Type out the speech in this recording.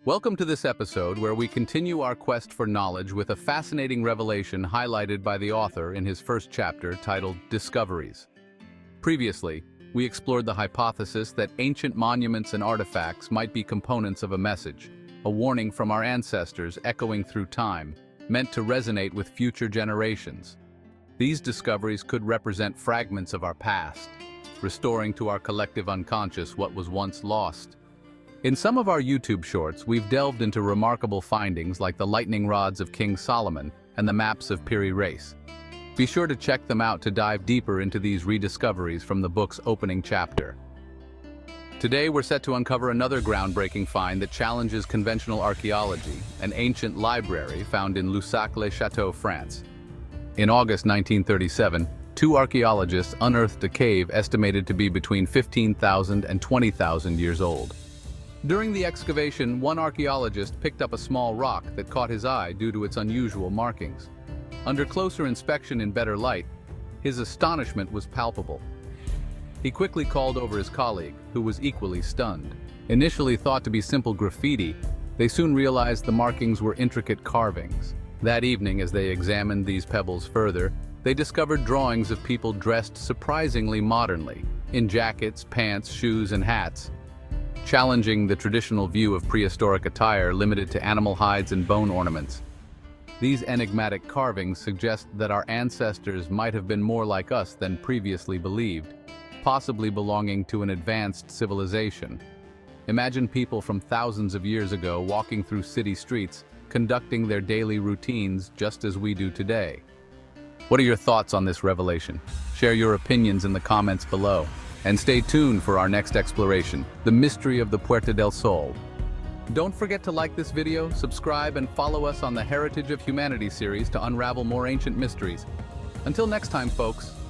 Welcome to this episode where we continue our quest for knowledge with a fascinating revelation highlighted by the author in his first chapter titled Discoveries. Previously, we explored the hypothesis that ancient monuments and artifacts might be components of a message, a warning from our ancestors echoing through time, meant to resonate with future generations. These discoveries could represent fragments of our past, restoring to our collective unconscious what was once lost. In some of our YouTube shorts, we've delved into remarkable findings like the lightning rods of King Solomon and the maps of Piri Reis. Be sure to check them out to dive deeper into these rediscoveries from the book's opening chapter. Today, we're set to uncover another groundbreaking find that challenges conventional archaeology, an ancient library found in Lussac-les-Châteaux, France. In August 1937, two archaeologists unearthed a cave estimated to be between 15,000 and 20,000 years old. During the excavation, one archaeologist picked up a small rock that caught his eye due to its unusual markings. Under closer inspection in better light, his astonishment was palpable. He quickly called over his colleague, who was equally stunned. Initially thought to be simple graffiti, they soon realized the markings were intricate carvings. That evening, as they examined these pebbles further, they discovered drawings of people dressed surprisingly modernly, in jackets, pants, shoes, and hats, challenging the traditional view of prehistoric attire limited to animal hides and bone ornaments. These enigmatic carvings suggest that our ancestors might have been more like us than previously believed, possibly belonging to an advanced civilization. Imagine people from thousands of years ago walking through city streets, conducting their daily routines just as we do today. What are your thoughts on this revelation? Share your opinions in the comments below. And stay tuned for our next exploration, the mystery of the Puerta del Sol. Don't forget to like this video, subscribe, and follow us on the Heritage of Humanity series to unravel more ancient mysteries. Until next time, folks.